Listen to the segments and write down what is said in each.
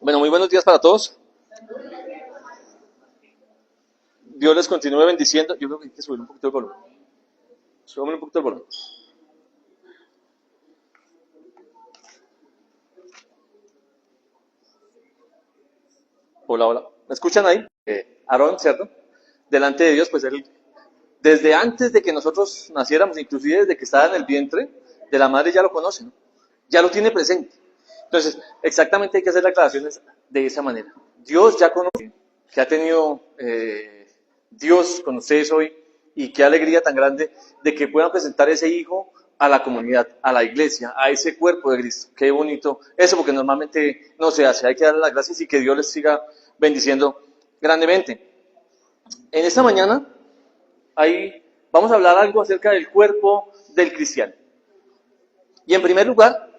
Bueno, muy buenos días para todos. Dios les continúe bendiciendo. Yo creo que hay que subir un poquito el volumen. Subamos un poquito el volumen. Hola, hola. ¿Me escuchan ahí? Aarón, ¿cierto? Delante de Dios, pues él, desde antes de que nosotros naciéramos, inclusive desde que estaba en el vientre de la madre, ya lo conoce, ¿no? Ya lo tiene presente. Entonces, exactamente hay que hacer las aclaraciones de esa manera. Dios ya conoce que ha tenido Dios con ustedes hoy y qué alegría tan grande de que puedan presentar ese hijo a la comunidad, a la iglesia, a ese cuerpo de Cristo. Qué bonito eso, porque normalmente no se hace. Hay que darle las gracias y que Dios les siga bendiciendo grandemente. En esta mañana vamos a hablar algo acerca del cuerpo del cristiano. Y en primer lugar,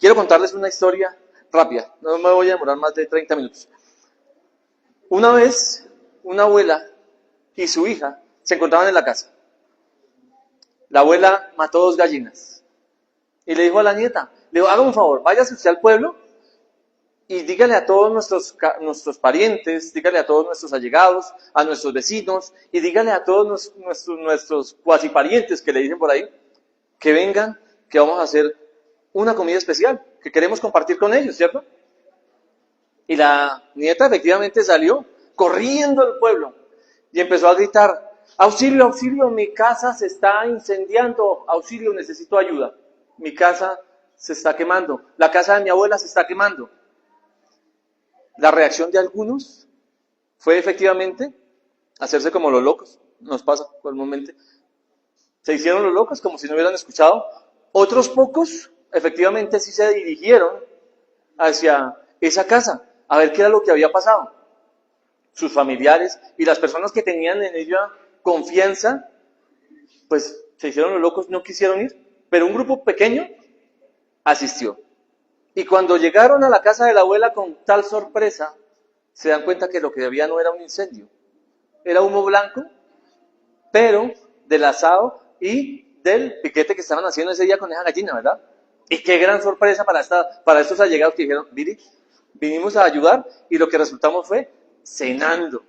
quiero contarles una historia rápida. No me voy a demorar más de 30 minutos. Una vez, una abuela y su hija se encontraban en la casa. La abuela mató 2 gallinas y le dijo a la nieta, le dijo, haga un favor, váyase usted al pueblo y dígale a todos nuestros parientes, dígale a todos nuestros allegados, a nuestros vecinos y dígale a todos nuestros cuasi parientes que le dicen por ahí, que vengan, que vamos a hacer una comida especial, que queremos compartir con ellos, ¿cierto? Y la nieta efectivamente salió corriendo al pueblo y empezó a gritar, auxilio, auxilio, mi casa se está incendiando, auxilio, necesito ayuda. Mi casa se está quemando, la casa de mi abuela se está quemando. La reacción de algunos fue efectivamente hacerse como los locos, nos pasa normalmente. Se hicieron los locos como si no hubieran escuchado. Otros pocos efectivamente sí se dirigieron hacia esa casa a ver qué era lo que había pasado. Sus familiares y las personas que tenían en ella confianza, pues se hicieron los locos, no quisieron ir, pero un grupo pequeño asistió. Y cuando llegaron a la casa de la abuela con tal sorpresa, se dan cuenta que lo que había no era un incendio, era humo blanco, pero del asado y del piquete que estaban haciendo ese día con esa gallina, ¿verdad? Y qué gran sorpresa para estos allegados que dijeron, mire, vinimos a ayudar y lo que resultamos fue cenando,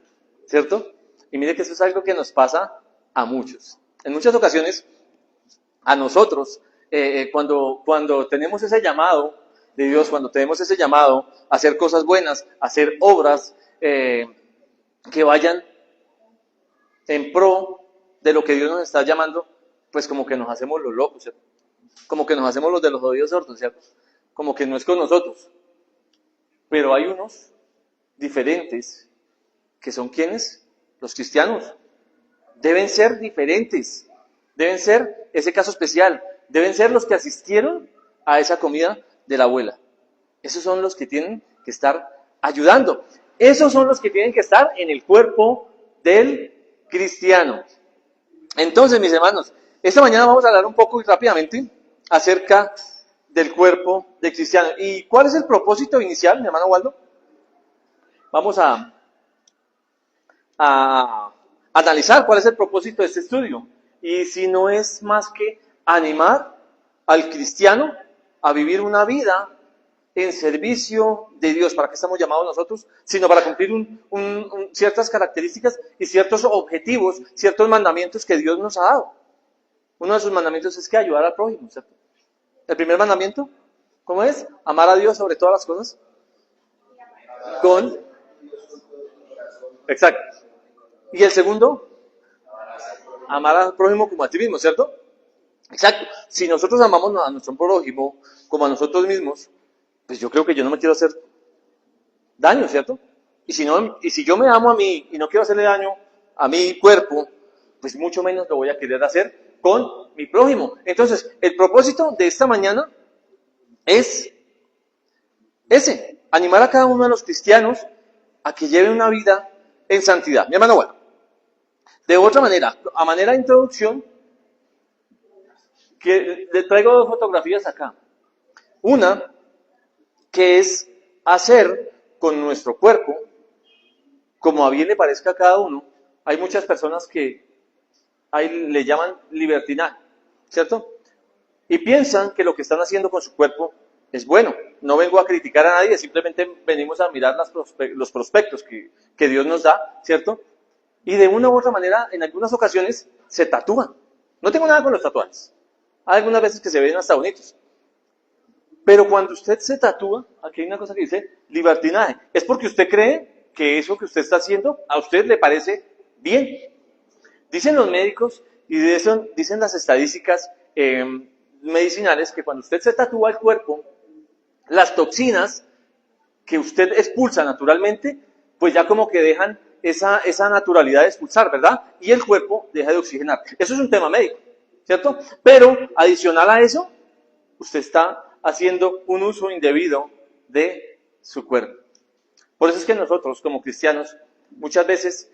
¿cierto? Y mire que eso es algo que nos pasa a muchos. En muchas ocasiones, a nosotros, cuando tenemos ese llamado de Dios, cuando tenemos ese llamado a hacer cosas buenas, a hacer obras que vayan en pro de lo que Dios nos está llamando, pues como que nos hacemos los locos, ¿cierto? Como que nos hacemos los de los oídos sordos, ¿cierto? Como que no es con nosotros. Pero hay unos diferentes que son quienes, los cristianos, deben ser diferentes, deben ser ese caso especial, deben ser los que asistieron a esa comida de la abuela. Esos son los que tienen que estar ayudando. Esos son los que tienen que estar en el cuerpo del cristiano. Entonces, mis hermanos, esta mañana vamos a hablar un poco y rápidamente acerca del cuerpo del cristiano. ¿Y cuál es el propósito inicial, mi hermano Waldo? Vamos a analizar cuál es el propósito de este estudio. Y si no es más que animar al cristiano a vivir una vida en servicio de Dios. ¿Para qué estamos llamados nosotros? Sino para cumplir ciertas características y ciertos objetivos, ciertos mandamientos que Dios nos ha dado. Uno de sus mandamientos es que ayudar al prójimo, ¿cierto? El primer mandamiento, ¿cómo es? Amar a Dios sobre todas las cosas. Con... Exacto. Y el segundo, amar al prójimo como a ti mismo, ¿cierto? Exacto. Si nosotros amamos a nuestro prójimo como a nosotros mismos, pues yo creo que yo no me quiero hacer daño, ¿cierto? Y si yo me amo a mí y no quiero hacerle daño a mi cuerpo, pues mucho menos lo voy a querer hacer con mi prójimo. Entonces, el propósito de esta mañana es ese, animar a cada uno de los cristianos a que lleve una vida en santidad. Mi hermano, bueno, de otra manera, a manera de introducción, que le traigo 2 fotografías acá. Una, que es hacer con nuestro cuerpo como a bien le parezca a cada uno. Hay muchas personas que ahí le llaman libertinaje, ¿cierto? Y piensan que lo que están haciendo con su cuerpo es bueno. No vengo a criticar a nadie, simplemente venimos a mirar los prospectos que Dios nos da, ¿cierto? Y de una u otra manera, en algunas ocasiones, se tatúan. No tengo nada con los tatuajes. Hay algunas veces que se ven hasta bonitos. Pero cuando usted se tatúa, aquí hay una cosa que dice libertinaje. Es porque usted cree que eso que usted está haciendo a usted le parece bien. Dicen los médicos y de eso dicen las estadísticas medicinales que cuando usted se tatúa el cuerpo, las toxinas que usted expulsa naturalmente, pues ya como que dejan esa naturalidad de expulsar, ¿verdad? Y el cuerpo deja de oxigenar. Eso es un tema médico, ¿cierto? Pero adicional a eso, usted está haciendo un uso indebido de su cuerpo. Por eso es que nosotros, como cristianos, muchas veces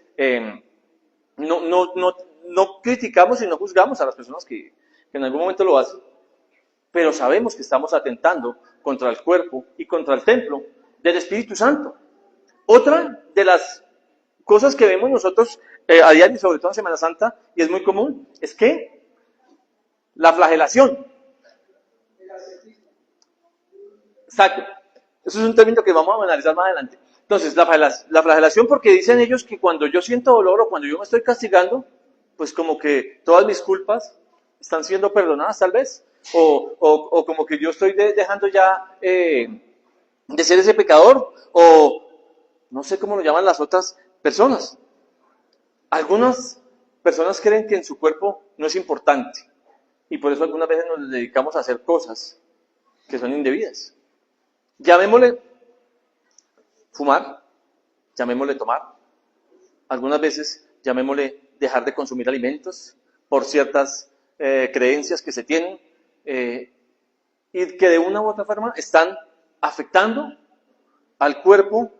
no criticamos y no juzgamos a las personas que en algún momento lo hacen, pero sabemos que estamos atentando contra el cuerpo y contra el templo del Espíritu Santo. Otra de las cosas que vemos nosotros a diario, sobre todo en Semana Santa, y es muy común, es que la flagelación. Exacto. Eso es un término que vamos a analizar más adelante. Entonces, la flagelación, porque dicen ellos que cuando yo siento dolor o cuando yo me estoy castigando, pues como que todas mis culpas están siendo perdonadas tal vez, o como que yo estoy dejando ya de ser ese pecador, o no sé cómo lo llaman las otras personas. Algunas personas creen que en su cuerpo no es importante, y por eso algunas veces nos dedicamos a hacer cosas que son indebidas. Llamémosle fumar, llamémosle tomar, algunas veces llamémosle dejar de consumir alimentos por ciertas creencias que se tienen y que de una u otra forma están afectando al cuerpo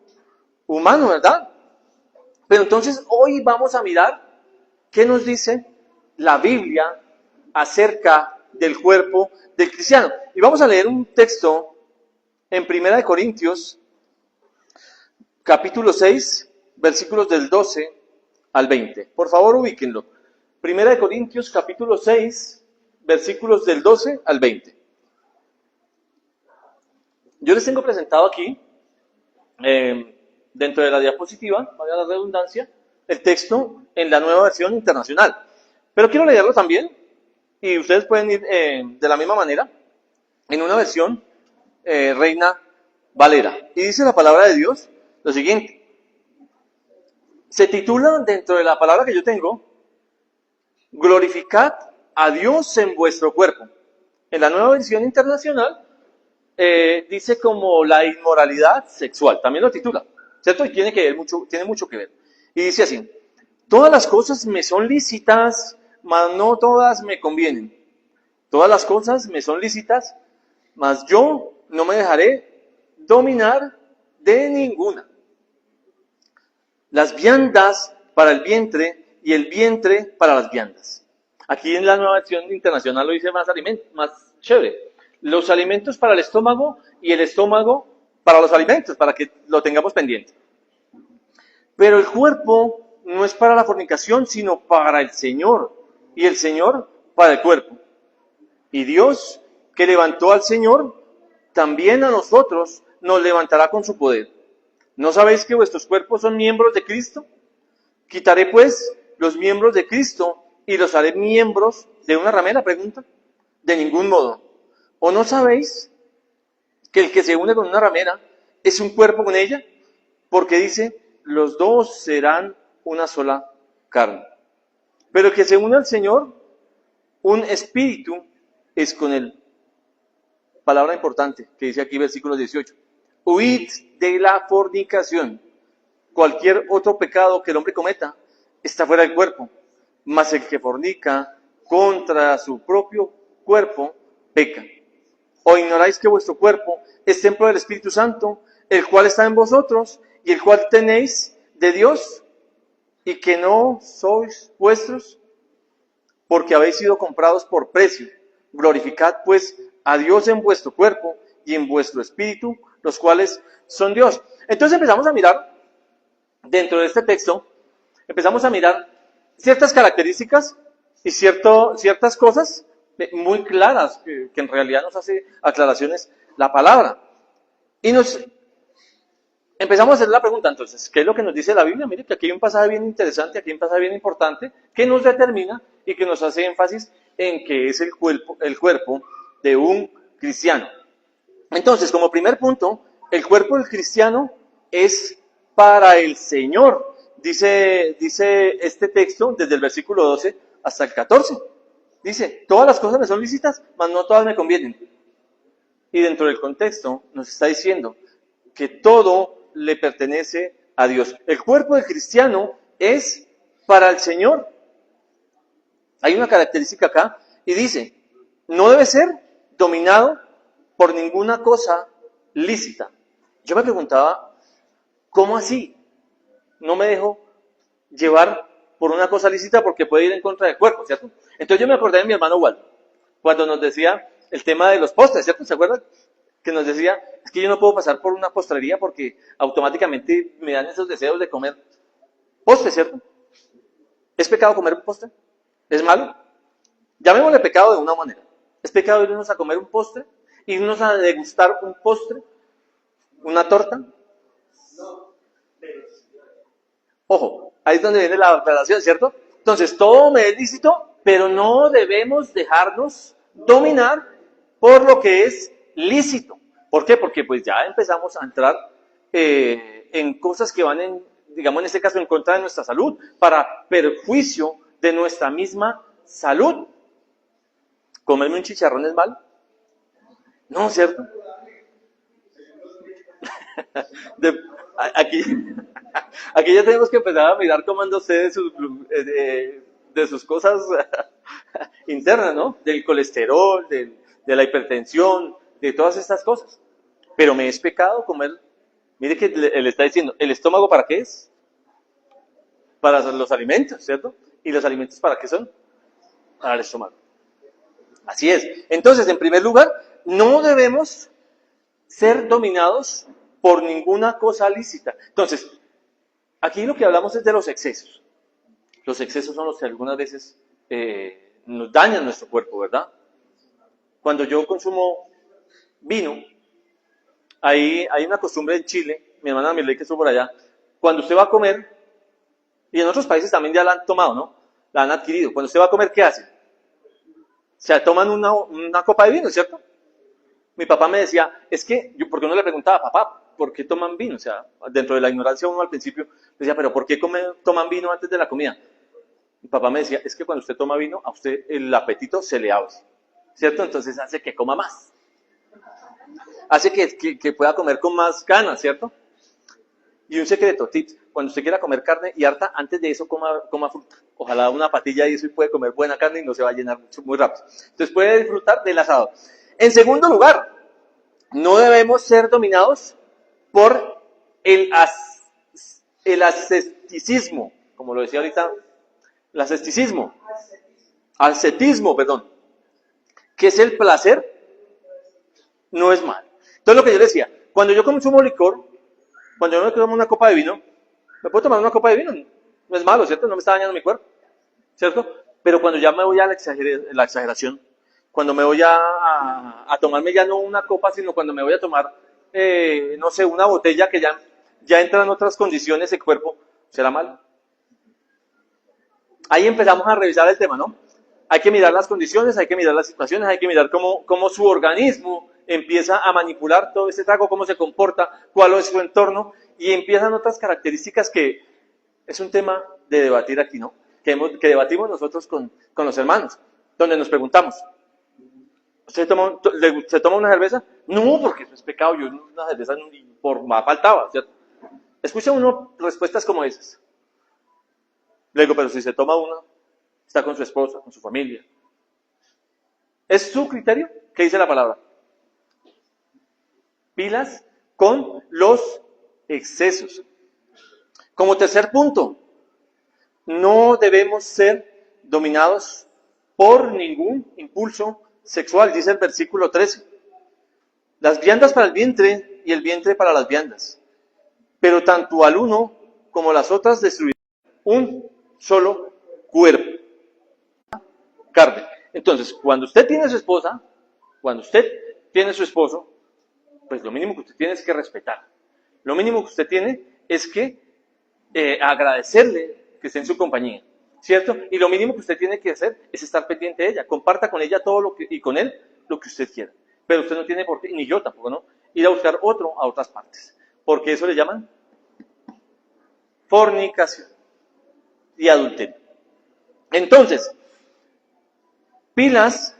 humano, ¿verdad? Pero entonces hoy vamos a mirar qué nos dice la Biblia acerca del cuerpo del cristiano. Y vamos a leer un texto en 1 Corintios, capítulo 6, versículos del 12 al 20. Por favor, ubíquenlo. 1 Corintios, capítulo 6, versículos del 12 al 20. Yo les tengo presentado aquí, dentro de la diapositiva, vaya la redundancia, el texto en la nueva versión internacional. Pero quiero leerlo también, y ustedes pueden ir de la misma manera, en una versión Reina Valera. Y dice la palabra de Dios lo siguiente. Se titula, dentro de la palabra que yo tengo, glorificad a Dios en vuestro cuerpo. En la nueva versión internacional dice como la inmoralidad sexual. También lo titula, ¿cierto? Y tiene mucho que ver. Y dice así, todas las cosas me son lícitas, mas no todas me convienen. Todas las cosas me son lícitas, mas yo no me dejaré dominar de ninguna. Las viandas para el vientre y el vientre para las viandas. Aquí en la nueva versión internacional lo dice más chévere. Los alimentos para el estómago y el estómago para los alimentos, para que lo tengamos pendiente. Pero el cuerpo no es para la fornicación, sino para el Señor, y el Señor para el cuerpo. Y Dios, que levantó al Señor, también a nosotros nos levantará con su poder. ¿No sabéis que vuestros cuerpos son miembros de Cristo? Quitaré pues los miembros de Cristo y los haré miembros de una ramera, pregunta. De ningún modo. ¿O no sabéis que el que se une con una ramera es un cuerpo con ella? Porque dice, los dos serán una sola carne. Pero el que se une al Señor, un espíritu es con él. Palabra importante que dice aquí versículo 18. Huid de la fornicación. Cualquier otro pecado que el hombre cometa está fuera del cuerpo, mas el que fornica contra su propio cuerpo peca. ¿O ignoráis que vuestro cuerpo es templo del Espíritu Santo, el cual está en vosotros y el cual tenéis de Dios, y que no sois vuestros? Porque habéis sido comprados por precio. Glorificad pues a Dios en vuestro cuerpo y en vuestro espíritu, los cuales son Dios. Entonces empezamos a mirar, dentro de este texto, empezamos a mirar ciertas características y ciertas cosas muy claras, que en realidad nos hace aclaraciones la palabra. Y nos empezamos a hacer la pregunta, entonces, ¿qué es lo que nos dice la Biblia? Mire que aquí hay un pasaje bien interesante, aquí hay un pasaje bien importante, que nos determina y que nos hace énfasis en que es el cuerpo de un cristiano. Entonces, como primer punto, el cuerpo del cristiano es para el Señor. Dice este texto desde el versículo 12 hasta el 14. Dice, todas las cosas me son lícitas, mas no todas me convienen. Y dentro del contexto nos está diciendo que todo le pertenece a Dios. El cuerpo del cristiano es para el Señor. Hay una característica acá y dice, no debe ser dominado por ninguna cosa lícita. Yo me preguntaba, ¿cómo así? No me dejo llevar por una cosa lícita porque puede ir en contra del cuerpo, ¿cierto? Entonces yo me acordé de mi hermano Waldo, cuando nos decía el tema de los postres, ¿cierto? ¿Se acuerdan? Que nos decía, es que yo no puedo pasar por una postrería porque automáticamente me dan esos deseos de comer postre, ¿cierto? ¿Es pecado comer un postre? ¿Es malo? Llamémosle pecado de una manera. ¿Es pecado irnos a comer un postre? ¿Irnos a degustar un postre? ¿Una torta? Ojo, ahí es donde viene la aclaración, ¿cierto? Entonces, todo me es lícito, pero no debemos dejarnos dominar por lo que es lícito. ¿Por qué? Porque pues ya empezamos a entrar en cosas que van digamos en este caso, en contra de nuestra salud, para perjuicio de nuestra misma salud. ¿Comerme un chicharrón es malo? No, ¿cierto? Aquí, aquí ya tenemos que empezar a mirar cómo anda usted de sus cosas internas, ¿no? Del colesterol, de la hipertensión, de todas estas cosas. Pero me es pecado comer. Mire que le está diciendo, ¿el estómago para qué es? Para los alimentos, ¿cierto? ¿Y los alimentos para qué son? Para el estómago. Así es. Entonces, en primer lugar, no debemos ser dominados por ninguna cosa lícita. Entonces, aquí lo que hablamos es de los excesos. Los excesos son los que algunas veces nos dañan nuestro cuerpo, ¿verdad? Cuando yo consumo vino, hay una costumbre en Chile, mi hermana Mirley que estuvo por allá, cuando usted va a comer, y en otros países también ya la han tomado, ¿no? La han adquirido. Cuando usted va a comer, ¿qué hace? Se toman una copa de vino, ¿cierto? Mi papá me decía, es que, porque uno le preguntaba, papá, ¿por qué toman vino? O sea, dentro de la ignorancia uno al principio decía, pero ¿por qué toman vino antes de la comida? Mi papá me decía, es que cuando usted toma vino, a usted el apetito se le abre, ¿cierto? Entonces hace que coma más. Hace que pueda comer con más ganas, ¿cierto? Y un secreto, tips, cuando usted quiera comer carne y harta, antes de eso coma fruta. Ojalá una patilla y eso y puede comer buena carne y no se va a llenar muy rápido. Entonces puede disfrutar del asado. En segundo lugar, no debemos ser dominados por el asceticismo, como lo decía ahorita, el ascetismo, perdón, que es el placer, no es mal. Entonces lo que yo decía, cuando yo consumo licor, cuando yo me tomo una copa de vino, me puedo tomar una copa de vino, no es malo, ¿cierto? No me está dañando mi cuerpo, ¿cierto? Pero cuando ya me voy a la exageración, cuando me voy a tomarme ya no una copa, sino cuando me voy a tomar, no sé, una botella que ya entra en otras condiciones el cuerpo, ¿será mal? Ahí empezamos a revisar el tema, ¿no? Hay que mirar las condiciones, hay que mirar las situaciones, hay que mirar cómo su organismo empieza a manipular todo este trago, cómo se comporta, cuál es su entorno, y empiezan otras características que es un tema de debatir aquí, ¿no? Que debatimos nosotros con los hermanos, donde nos preguntamos, ¿se toma una cerveza? No, porque eso es pecado, yo una cerveza ni por más faltaba, ¿cierto? Escucha uno respuestas como esas. Le digo, pero si se toma una, está con su esposa, con su familia. ¿Es su criterio? ¿Qué dice la palabra? Pilas con los excesos. Como tercer punto, no debemos ser dominados por ningún impulso sexual, dice el versículo 13. Las viandas para el vientre y el vientre para las viandas. Pero tanto al uno como las otras destruirán un solo cuerpo. Carne. Entonces, cuando usted tiene su esposa, cuando usted tiene su esposo, pues lo mínimo que usted tiene es que respetar. Lo mínimo que usted tiene es que agradecerle que esté en su compañía, ¿cierto? Y lo mínimo que usted tiene que hacer es estar pendiente de ella. Comparta con ella todo lo que, y con él lo que usted quiera. Pero usted no tiene por qué, ni yo tampoco, ¿no? Ir a buscar otro a otras partes. Porque eso le llaman fornicación y adulterio. Entonces, pilas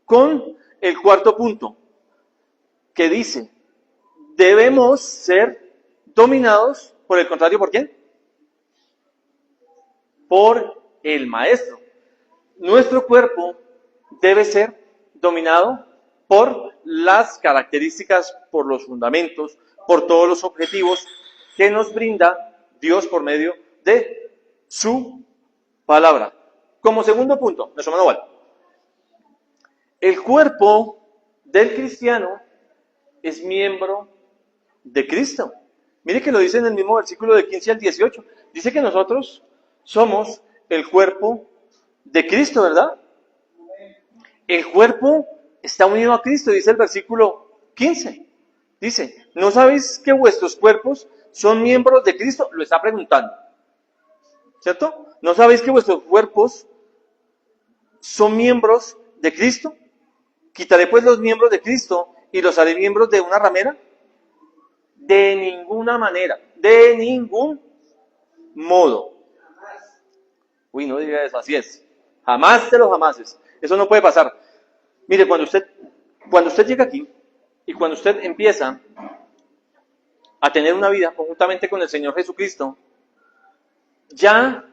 con el cuarto punto, que dice, debemos ser dominados, por el contrario, ¿por quién? Por el maestro. Nuestro cuerpo debe ser dominado por las características, por los fundamentos, por todos los objetivos que nos brinda Dios por medio de su palabra. Como segundo punto, nuestro manual. El cuerpo del cristiano es miembro de Cristo. Mire que lo dice en el mismo versículo de 15 al 18. Dice que nosotros somos el cuerpo de Cristo, ¿verdad? El cuerpo está unido a Cristo, dice el versículo 15. Dice, ¿no sabéis que vuestros cuerpos son miembros de Cristo? Lo está preguntando, ¿cierto? ¿No sabéis que vuestros cuerpos son miembros de Cristo? ¿Quitaré pues los miembros de Cristo y los haré miembros de una ramera? De ninguna manera, de ningún modo. Uy, no diga eso, así es. Jamás de los jamases. Eso no puede pasar. Mire, cuando usted llega aquí y cuando usted empieza a tener una vida conjuntamente con el Señor Jesucristo, ya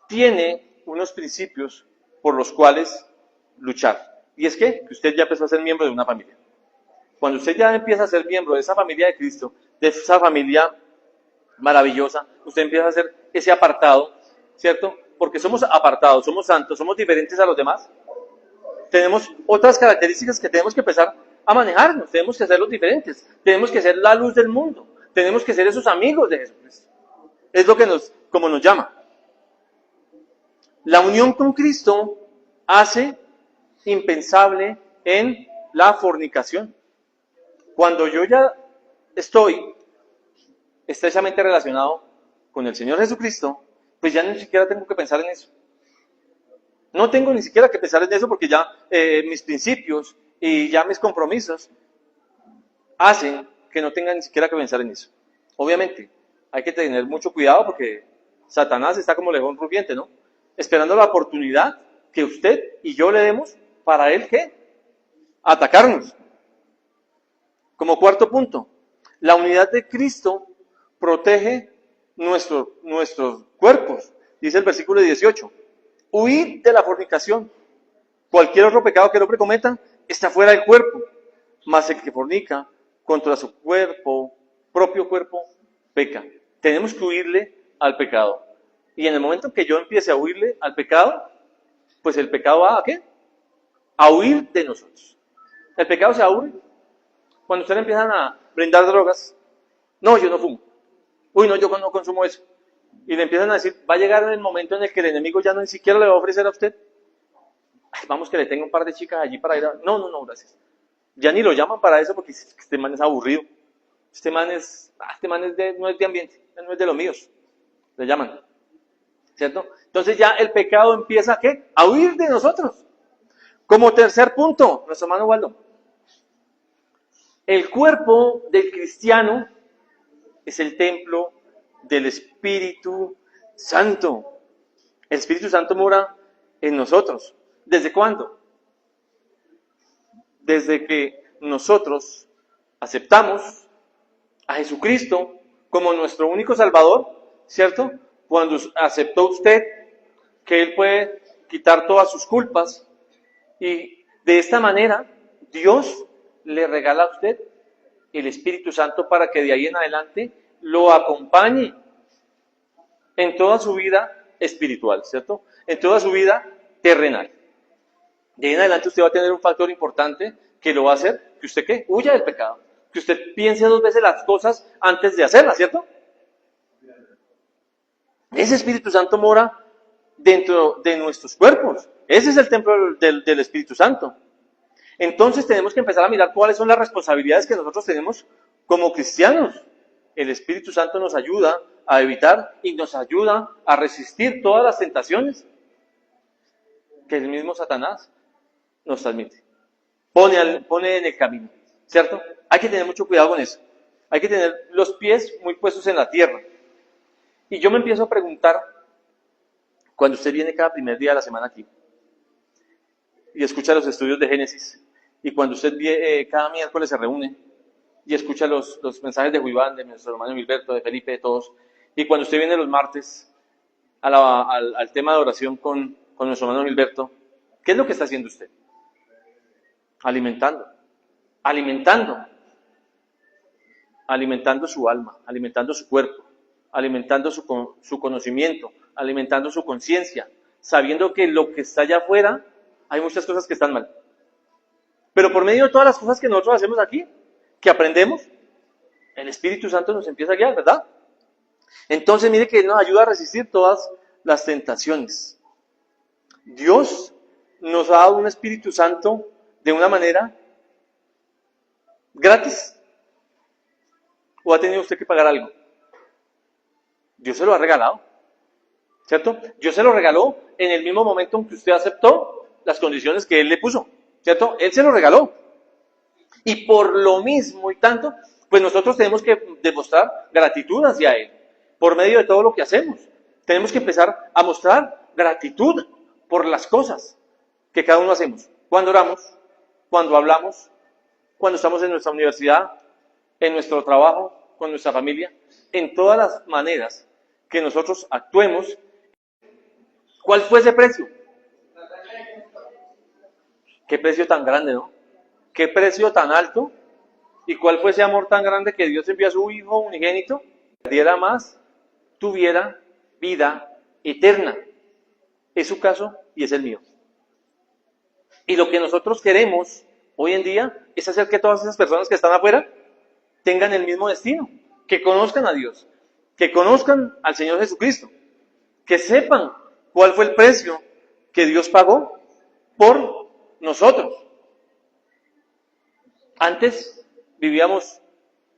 tiene unos principios por los cuales luchar. Y es que usted ya empezó a ser miembro de una familia. Cuando usted ya empieza a ser miembro de esa familia de Cristo, de esa familia maravillosa, usted empieza a hacer ese apartado, ¿cierto? Porque somos apartados, somos santos, somos diferentes a los demás. Tenemos otras características que tenemos que empezar a manejarnos, tenemos que hacerlos diferentes, tenemos que ser la luz del mundo, tenemos que ser esos amigos de Jesucristo. Es lo que como nos llama. La unión con Cristo hace impensable en la fornicación. Cuando yo ya estoy estrechamente relacionado con el Señor Jesucristo, pues ya ni siquiera tengo que pensar en eso. No tengo ni siquiera que pensar en eso porque ya mis principios y ya mis compromisos hacen que no tenga ni siquiera que pensar en eso. Obviamente, hay que tener mucho cuidado porque Satanás está como león rugiente, ¿no? Esperando la oportunidad que usted y yo le demos para él, ¿qué? Atacarnos. Como cuarto punto, la unidad de Cristo protege nuestros cuerpos. Dice el versículo 18, huid de la fornicación. Cualquier otro pecado que el hombre cometa está fuera del cuerpo, mas el que fornica contra su propio cuerpo, peca. Tenemos que huirle al pecado. Y en el momento que yo empiece a huirle al pecado, pues el pecado va ¿a qué? A huir de nosotros. El pecado se aburre. Cuando ustedes empiezan a brindar drogas, no, yo no fumo. Uy, no, yo no consumo eso. Y le empiezan a decir, va a llegar el momento en el que el enemigo ya no ni siquiera le va a ofrecer a usted. Ay, vamos que le tengo un par de chicas allí para ir a... No, gracias. Ya ni lo llaman para eso porque este man es aburrido. Este man no es de ambiente, no es de los míos. Le llaman. ¿Cierto? Entonces ya el pecado empieza ¿a qué? A huir de nosotros. Como tercer punto, nuestro hermano Waldo. El cuerpo del cristiano es el templo del Espíritu Santo. El Espíritu Santo mora en nosotros. ¿Desde cuándo? Desde que nosotros aceptamos a Jesucristo como nuestro único Salvador, ¿cierto? Cuando aceptó usted que Él puede quitar todas sus culpas y de esta manera Dios le regala a usted el Espíritu Santo para que de ahí en adelante lo acompañe en toda su vida espiritual, ¿cierto? En toda su vida terrenal. De ahí en adelante usted va a tener un factor importante que lo va a hacer que usted ¿qué? Huya del pecado. Que usted piense dos veces las cosas antes de hacerlas, ¿cierto? Ese Espíritu Santo mora dentro de nuestros cuerpos. Ese es el templo del Espíritu Santo. Entonces tenemos que empezar a mirar cuáles son las responsabilidades que nosotros tenemos como cristianos. El Espíritu Santo nos ayuda a evitar y nos ayuda a resistir todas las tentaciones que el mismo Satanás nos transmite. Pone en el camino, ¿cierto? Hay que tener mucho cuidado con eso. Hay que tener los pies muy puestos en la tierra. Y yo me empiezo a preguntar, cuando usted viene cada primer día de la semana aquí y escucha los estudios de Génesis, y cuando usted cada miércoles se reúne y escucha los mensajes de Juiván, de nuestro hermano Gilberto, de Felipe, de todos, y cuando usted viene los martes al tema de oración con nuestro hermano Gilberto, ¿qué es lo que está haciendo usted? Alimentando su alma, alimentando su cuerpo, alimentando su conocimiento, alimentando su conciencia, sabiendo que lo que está allá afuera, hay muchas cosas que están mal. Pero por medio de todas las cosas que nosotros hacemos aquí, que aprendemos, el Espíritu Santo nos empieza a guiar, ¿verdad? Entonces mire que Él nos ayuda a resistir todas las tentaciones. Dios nos ha dado un Espíritu Santo de una manera gratis. ¿O ha tenido usted que pagar algo? Dios se lo ha regalado, ¿cierto? Dios se lo regaló en el mismo momento en que usted aceptó las condiciones que Él le puso, ¿cierto? Él se lo regaló. Y por lo mismo y tanto, pues nosotros tenemos que demostrar gratitud hacia Él, por medio de todo lo que hacemos. Tenemos que empezar a mostrar gratitud por las cosas que cada uno hacemos. Cuando oramos, cuando hablamos, cuando estamos en nuestra universidad, en nuestro trabajo, con nuestra familia, en todas las maneras que nosotros actuemos. ¿Cuál fue ese precio? Qué precio tan grande, ¿no? Qué precio tan alto. ¿Y cuál fue ese amor tan grande que Dios envió a su Hijo unigénito? Diera más, tuviera vida eterna. Es su caso y es el mío. Y lo que nosotros queremos hoy en día es hacer que todas esas personas que están afuera tengan el mismo destino, que conozcan a Dios, que conozcan al Señor Jesucristo, que sepan cuál fue el precio que Dios pagó por nosotros. Antes vivíamos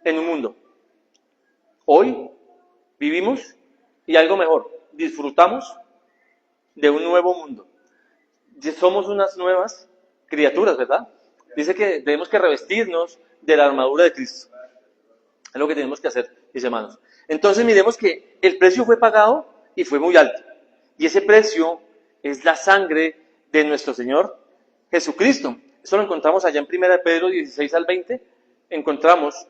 en un mundo, hoy vivimos y algo mejor, disfrutamos de un nuevo mundo. Somos unas nuevas criaturas, ¿verdad? Dice que tenemos que revestirnos de la armadura de Cristo. Es lo que tenemos que hacer, mis hermanos. Entonces miremos que el precio fue pagado y fue muy alto. Y ese precio es la sangre de nuestro Señor Jesucristo. Eso lo encontramos allá en 1 Pedro 16 al 20. Encontramos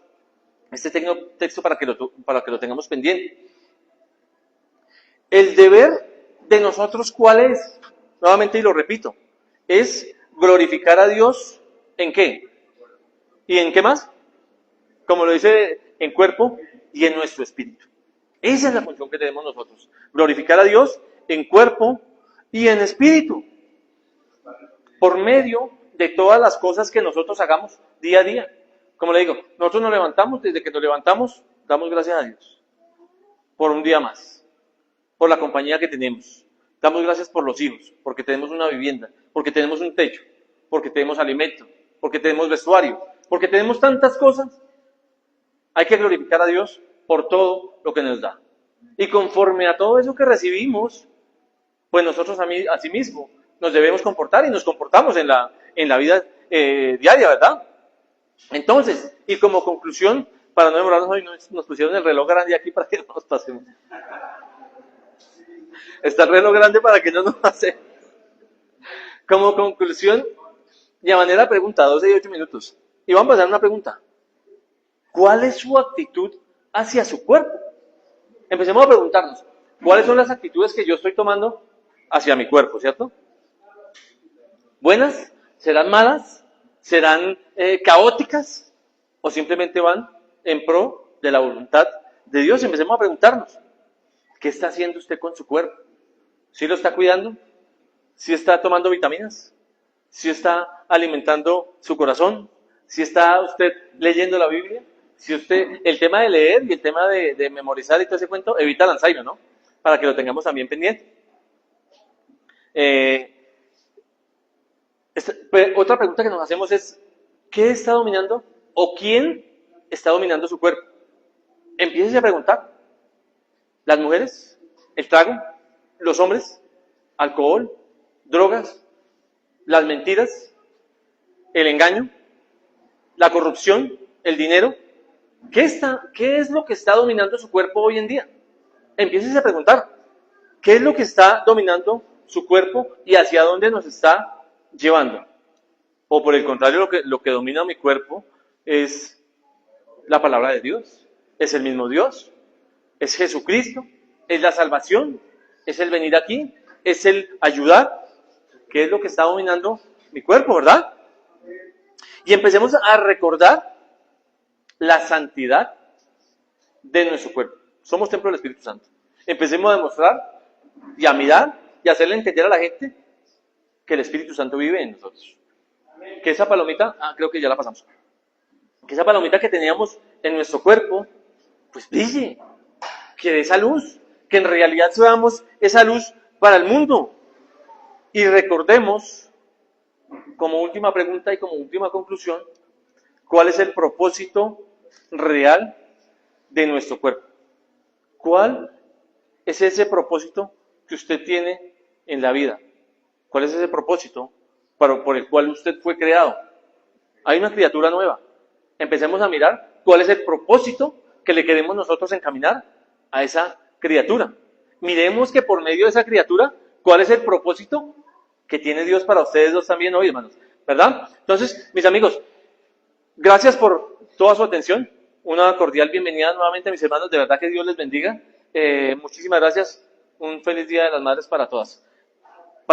este texto para que lo tengamos pendiente. El deber de nosotros, ¿cuál es? Nuevamente, y lo repito, es glorificar a Dios, ¿en qué? ¿Y en qué más? Como lo dice, en cuerpo y en nuestro espíritu. Esa es la función que tenemos nosotros. Glorificar a Dios en cuerpo y en espíritu. Por medio de todas las cosas que nosotros hagamos día a día. Como le digo, nosotros nos levantamos, desde que nos levantamos, damos gracias a Dios. Por un día más. Por la compañía que tenemos. Damos gracias por los hijos, porque tenemos una vivienda, porque tenemos un techo, porque tenemos alimento, porque tenemos vestuario, porque tenemos tantas cosas. Hay que glorificar a Dios por todo lo que nos da. Y conforme a todo eso que recibimos, pues nosotros asimismo nos debemos comportar y nos comportamos en la vida diaria, ¿verdad? Entonces, y como conclusión, para no demorarnos hoy, nos pusieron el reloj grande aquí para que no nos pasemos. Está el reloj grande para que no nos pase. Como conclusión, y a manera de pregunta, 12 y 8 minutos. Y vamos a hacer una pregunta. ¿Cuál es su actitud hacia su cuerpo? Empecemos a preguntarnos, ¿cuáles son las actitudes que yo estoy tomando hacia mi cuerpo, cierto? ¿Buenas? ¿Serán malas? ¿Serán caóticas? ¿O simplemente van en pro de la voluntad de Dios? Empecemos a preguntarnos, ¿qué está haciendo usted con su cuerpo? ¿Sí lo está cuidando? ¿Sí está tomando vitaminas? ¿Sí está alimentando su corazón? ¿Sí está usted leyendo la Biblia? Si usted, el tema de leer y el tema de memorizar y todo ese cuento, evita el Alzheimer, ¿no? Para que lo tengamos también pendiente. Otra pregunta que nos hacemos es, ¿qué está dominando o quién está dominando su cuerpo? Empiece a preguntar. ¿Las mujeres? ¿El trago? ¿Los hombres? ¿Alcohol? ¿Drogas? ¿Las mentiras? ¿El engaño? ¿La corrupción? ¿El dinero? ¿Qué es lo que está dominando su cuerpo hoy en día? Empiece a preguntar. ¿Qué es lo que está dominando su cuerpo y hacia dónde nos está llevando? O por el contrario, lo que domina mi cuerpo es la palabra de Dios, es el mismo Dios, es Jesucristo, es la salvación, es el venir aquí, es el ayudar. ¿Qué es lo que está dominando mi cuerpo, verdad? Y empecemos a recordar la santidad de nuestro cuerpo. Somos templo del Espíritu Santo. Empecemos a demostrar y a mirar y a hacerle entender a la gente que el Espíritu Santo vive en nosotros. Que esa palomita, creo que ya la pasamos. Que esa palomita que teníamos en nuestro cuerpo, pues brille, que dé esa luz, que en realidad seamos esa luz para el mundo. Y recordemos, como última pregunta y como última conclusión, ¿cuál es el propósito real de nuestro cuerpo? ¿Cuál es ese propósito que usted tiene en la vida? ¿Cuál es ese propósito por el cual usted fue creado? Hay una criatura nueva. Empecemos a mirar cuál es el propósito que le queremos nosotros encaminar a esa criatura. Miremos que por medio de esa criatura, ¿cuál es el propósito que tiene Dios para ustedes dos también hoy, hermanos? ¿Verdad? Entonces, mis amigos, gracias por toda su atención. Una cordial bienvenida nuevamente a mis hermanos. De verdad que Dios les bendiga. Muchísimas gracias. Un feliz Día de las Madres para todas.